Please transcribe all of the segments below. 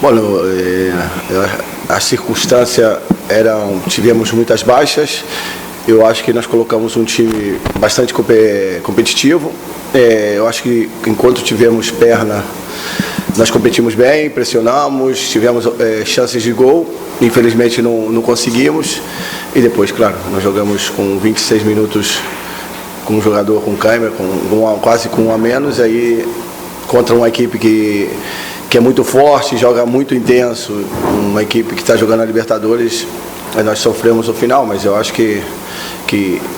Bom, a circunstância tivemos muitas baixas. Eu acho que nós colocamos um time bastante competitivo. Eu acho que enquanto tivemos perna, nós competimos bem, pressionamos, tivemos chances de gol. Infelizmente não conseguimos. E depois, claro, nós jogamos com 26 minutos com um jogador com câimbra, quase com um a menos, aí contra uma equipe que é muito forte, joga muito intenso, uma equipe que está jogando a Libertadores. Aí nós sofremos no final, mas eu acho que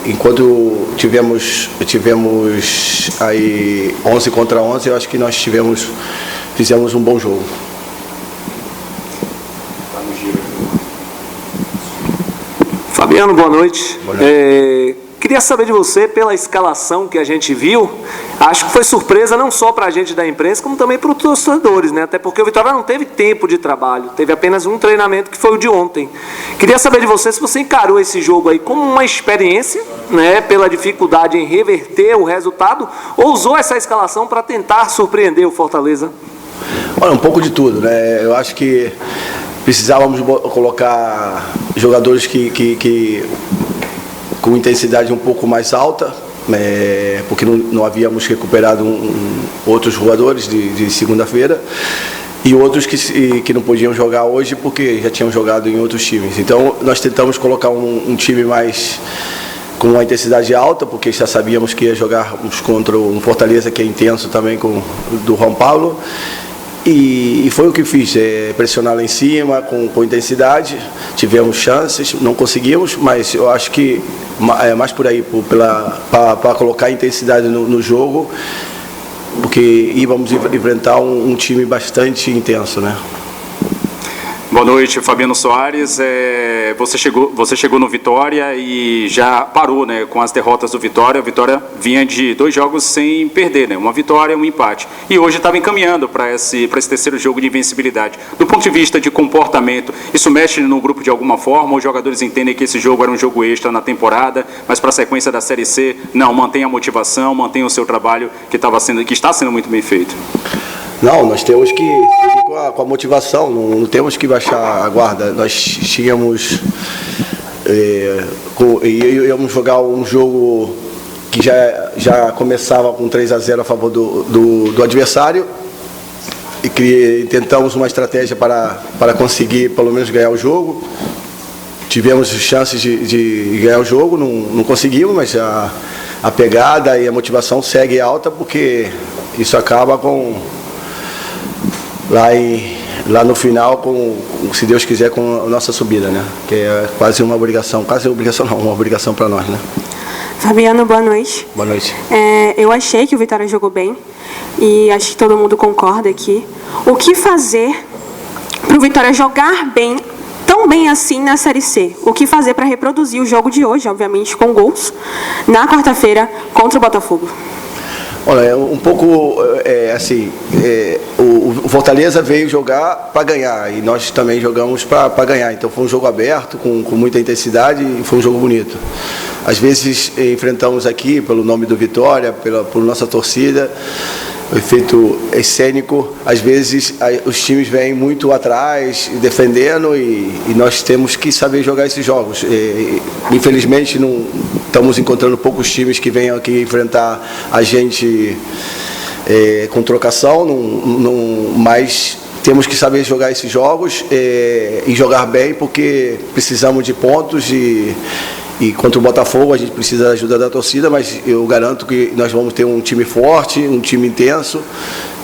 enquanto tivemos aí 11 contra 11, eu acho que nós fizemos um bom jogo. Fabiano, boa noite. Boa noite. Queria saber de você, pela escalação que a gente viu, acho que foi surpresa não só para a gente da imprensa, como também para os torcedores, né? Até porque o Vitória não teve tempo de trabalho, teve apenas um treinamento que foi o de ontem. Queria saber de você se você encarou esse jogo aí como uma experiência, né, pela dificuldade em reverter o resultado, ou usou essa escalação para tentar surpreender o Fortaleza? Olha, um pouco de tudo, né? Eu acho que precisávamos colocar jogadores que com intensidade um pouco mais alta, porque não havíamos recuperado outros jogadores de segunda-feira e outros que não podiam jogar hoje porque já tinham jogado em outros times. Então nós tentamos colocar um time mais com uma intensidade alta, porque já sabíamos que ia jogar contra um Fortaleza que é intenso também do João Paulo. E foi o que fiz, pressionar lá em cima com intensidade. Tivemos chances, não conseguimos, mas eu acho que é mais por aí, para colocar intensidade no jogo, porque íamos enfrentar um time bastante intenso, né? Boa noite, Fabiano Soares. Você chegou no Vitória e já parou, né, com as derrotas do Vitória. O Vitória vinha de 2 jogos sem perder, né, uma vitória e um empate. E hoje estava encaminhando para esse terceiro jogo de invencibilidade. Do ponto de vista de comportamento, isso mexe no grupo de alguma forma? Os jogadores entendem que esse jogo era um jogo extra na temporada, mas para a sequência da Série C, não, mantém a motivação, mantém o seu trabalho que está sendo muito bem feito. Não, nós temos que seguir com a motivação, não temos que baixar a guarda. Nós tínhamos íamos jogar um jogo que já começava com 3-0 a favor do adversário e tentamos uma estratégia para conseguir pelo menos ganhar o jogo. Tivemos chances de ganhar o jogo, não conseguimos, mas a pegada e a motivação segue alta, porque isso acaba lá no final, se Deus quiser, com a nossa subida, né? Que é quase uma obrigação para nós, né? Fabiano, boa noite. Boa noite. Eu achei que o Vitória jogou bem e acho que todo mundo concorda aqui. O que fazer para o Vitória jogar bem, tão bem assim na Série C? O que fazer para reproduzir o jogo de hoje, obviamente com gols, na quarta-feira contra o Botafogo? Olha, um pouco assim, o Fortaleza veio jogar para ganhar e nós também jogamos para ganhar. Então foi um jogo aberto, com muita intensidade, e foi um jogo bonito. Às vezes enfrentamos aqui, pelo nome do Vitória, por nossa torcida, o efeito cênico, às vezes os times vêm muito atrás, defendendo, e nós temos que saber jogar esses jogos. Infelizmente, não estamos encontrando poucos times que venham aqui enfrentar a gente com trocação, mas temos que saber jogar esses jogos e jogar bem, porque precisamos de pontos e contra o Botafogo a gente precisa da ajuda da torcida, mas eu garanto que nós vamos ter um time forte, um time intenso,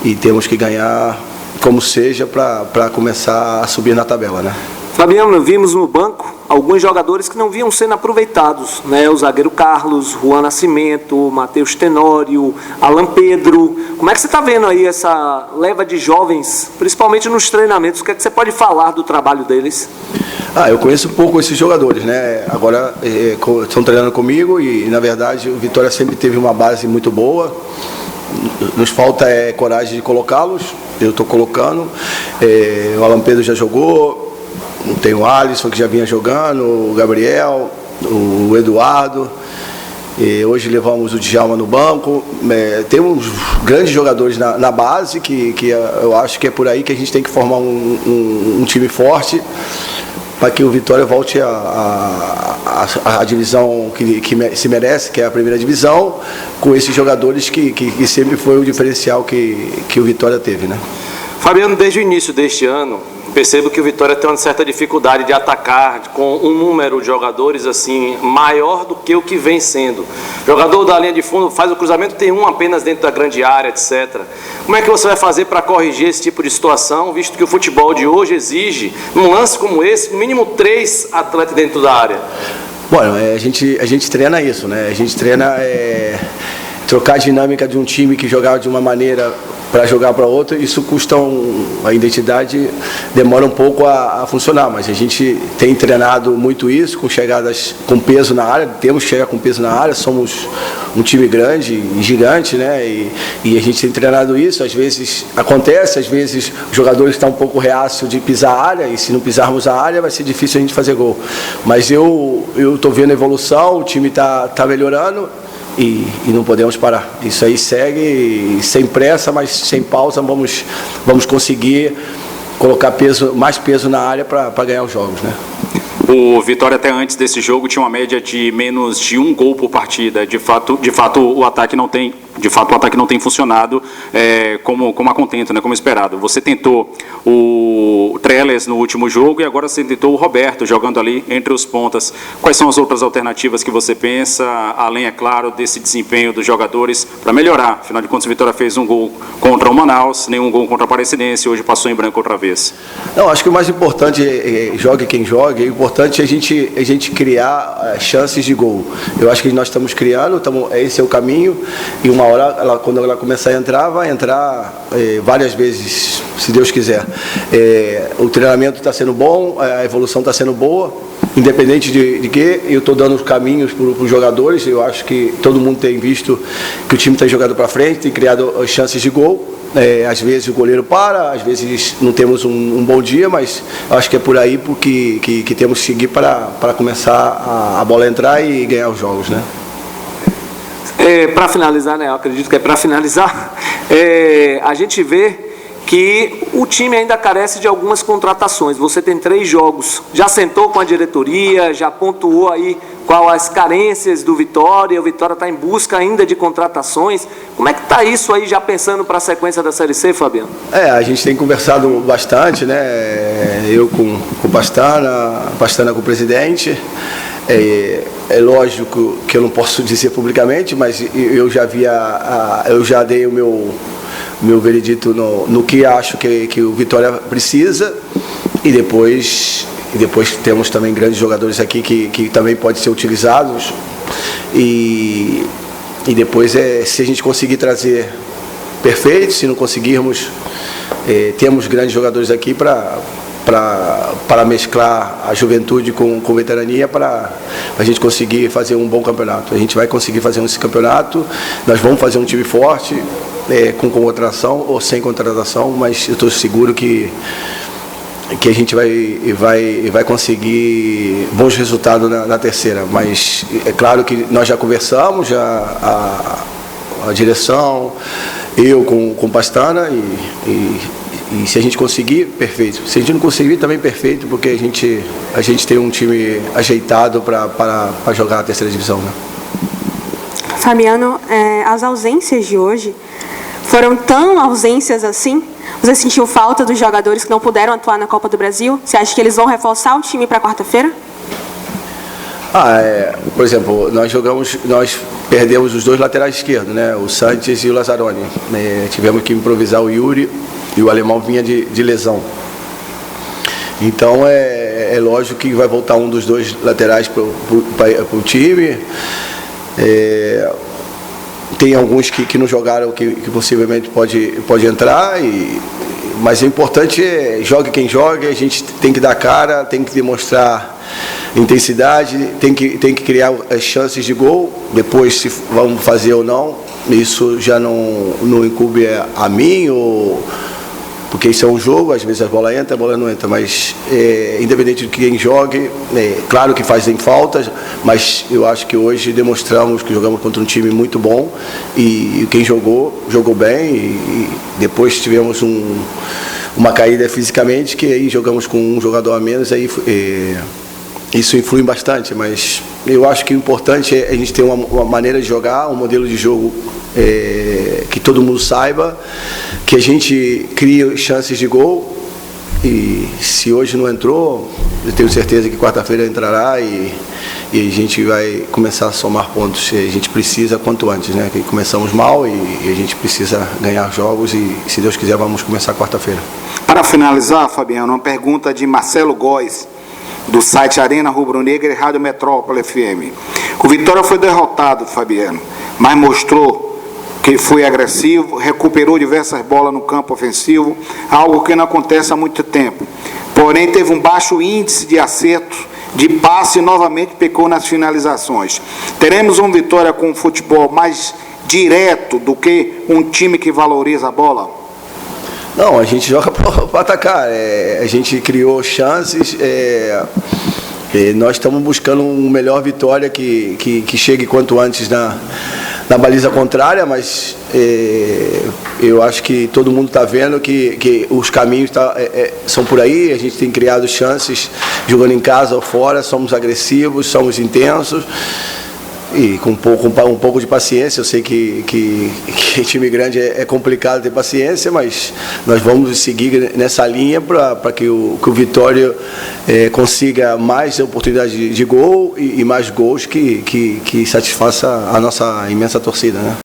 e temos que ganhar como seja para começar a subir na tabela, né? Fabiano, vimos no banco alguns jogadores que não vinham sendo aproveitados, né? O zagueiro Carlos, Juan Nascimento, Matheus Tenório, Alan Pedro. Como é que você está vendo aí essa leva de jovens, principalmente nos treinamentos? O que é que você pode falar do trabalho deles? Eu conheço um pouco esses jogadores, né? Agora estão treinando comigo e, na verdade, o Vitória sempre teve uma base muito boa. Nos falta coragem de colocá-los. Eu estou colocando. O Alan Pedro já jogou. Tem o Alisson, que já vinha jogando, o Gabriel, o Eduardo. Hoje levamos o Djalma no banco. Temos grandes jogadores na base, que eu acho que é por aí que a gente tem que formar um time forte para que o Vitória volte à divisão que se merece, que é a primeira divisão, com esses jogadores que sempre foi o diferencial que o Vitória teve, né? Fabiano, desde o início deste ano, percebo que o Vitória tem uma certa dificuldade de atacar com um número de jogadores assim maior do que o que vem sendo. O jogador da linha de fundo faz o cruzamento, tem um apenas dentro da grande área, etc. Como é que você vai fazer para corrigir esse tipo de situação, visto que o futebol de hoje exige, num lance como esse, no mínimo 3 atletas dentro da área? Bom, a gente treina isso, né? A gente treina trocar a dinâmica de um time que jogava de uma maneira para jogar para outra. Isso custa a identidade demora um pouco a funcionar, mas a gente tem treinado muito isso, com chegadas com peso na área. Temos que chegar com peso na área, somos um time grande e gigante, né? E a gente tem treinado isso. Às vezes acontece, às vezes os jogadores estão um pouco reacios de pisar a área, e se não pisarmos a área vai ser difícil a gente fazer gol. Mas eu estou vendo a evolução, o time está melhorando. E não podemos parar. Isso aí segue sem pressa, mas sem pausa. Vamos conseguir colocar mais peso na área para ganhar os jogos, né? O Vitória até antes desse jogo tinha uma média de menos de 1 gol por partida. De fato o ataque não tem funcionado como a contento, né, como esperado. Você tentou o Trellis no último jogo e agora você tentou o Roberto jogando ali entre os pontas. Quais são as outras alternativas que você pensa, além, é claro, desse desempenho dos jogadores para melhorar? Afinal de contas, o Vitória fez um gol contra o Manaus, nenhum gol contra a Aparecidense, hoje passou em branco outra vez. Não, acho que o mais importante jogue quem joga. É importante a gente criar chances de gol. Eu acho que nós estamos criando, esse é o caminho, e uma hora, quando ela começar a entrar, vai entrar várias vezes, se Deus quiser. O treinamento está sendo bom, a evolução está sendo boa, independente de que eu estou dando os caminhos para os jogadores. Eu acho que todo mundo tem visto que o time está jogando para frente, tem criado chances de gol. Às vezes o goleiro para, às vezes não temos um bom dia, mas acho que é por aí que temos que seguir para começar a bola entrar e ganhar os jogos, né? Para finalizar, né? Eu acredito que é para finalizar. A gente vê que o time ainda carece de algumas contratações. Você tem 3 jogos, já sentou com a diretoria, já pontuou aí quais as carências do Vitória. O Vitória está em busca ainda de contratações. Como é que está isso aí, já pensando para a sequência da Série C, Fabiano? A gente tem conversado bastante, né? Eu com o Pastana com o presidente. É lógico que eu não posso dizer publicamente, mas eu já dei o meu veredito no que acho que o Vitória precisa, e depois temos também grandes jogadores aqui que também podem ser utilizados, e depois se a gente conseguir trazer, perfeito. Se não conseguirmos, temos grandes jogadores aqui para mesclar a juventude com veterania, para a gente conseguir fazer um bom campeonato. A gente vai conseguir fazer esse campeonato, nós vamos fazer um time forte, com contratação ou sem contratação, mas eu estou seguro que a gente vai conseguir bons resultados na terceira. Mas é claro que nós já conversamos, a direção, eu com o Pastana, e se a gente conseguir, perfeito. Se a gente não conseguir, também perfeito, porque a gente tem um time ajeitado para jogar a terceira divisão, né? Fabiano, as ausências de hoje foram tão ausências assim? Você sentiu falta dos jogadores que não puderam atuar na Copa do Brasil? Você acha que eles vão reforçar o time para quarta-feira? Por exemplo, nós perdemos os 2 laterais esquerdos, né? O Sanches e o Lazzaroni. Tivemos que improvisar o Yuri, e o alemão vinha de lesão. Então é lógico que vai voltar um dos 2 laterais para o time. Tem alguns que não jogaram, que possivelmente pode entrar, mas o importante jogue quem joga. A gente tem que dar cara, tem que demonstrar intensidade, tem que criar as chances de gol. Depois, se vamos fazer ou não, isso já não incumbe a mim ou porque isso é um jogo, às vezes a bola entra, a bola não entra, mas independente de quem jogue, claro que fazem faltas, mas eu acho que hoje demonstramos que jogamos contra um time muito bom e quem jogou bem e depois tivemos uma caída fisicamente, que aí jogamos com um jogador a menos, aí isso influi bastante, mas eu acho que o importante é a gente ter uma maneira de jogar, um modelo de jogo que todo mundo saiba, que a gente cria chances de gol, e se hoje não entrou, eu tenho certeza que quarta-feira entrará e a gente vai começar a somar pontos. A gente precisa quanto antes, né? Que começamos mal e a gente precisa ganhar jogos e, se Deus quiser, vamos começar quarta-feira. Para finalizar, Fabiano, uma pergunta de Marcelo Góes, do site Arena Rubro Negra e Rádio Metrópole FM. O Vitória foi derrotado, Fabiano, mas mostrou que foi agressivo, recuperou diversas bolas no campo ofensivo, algo que não acontece há muito tempo. Porém, teve um baixo índice de acerto de passe e novamente pecou nas finalizações. Teremos um Vitória com um futebol mais direto do que um time que valoriza a bola? Não, a gente joga para atacar. A gente criou chances. Nós estamos buscando um melhor Vitória que chegue quanto antes na baliza contrária, mas eu acho que todo mundo está vendo que os caminhos são por aí. A gente tem criado chances jogando em casa ou fora, somos agressivos, somos intensos. E com um pouco de paciência. Eu sei que time grande é complicado ter paciência, mas nós vamos seguir nessa linha para que o Vitória consiga mais oportunidades de gol e mais gols que satisfaça a nossa imensa torcida, né?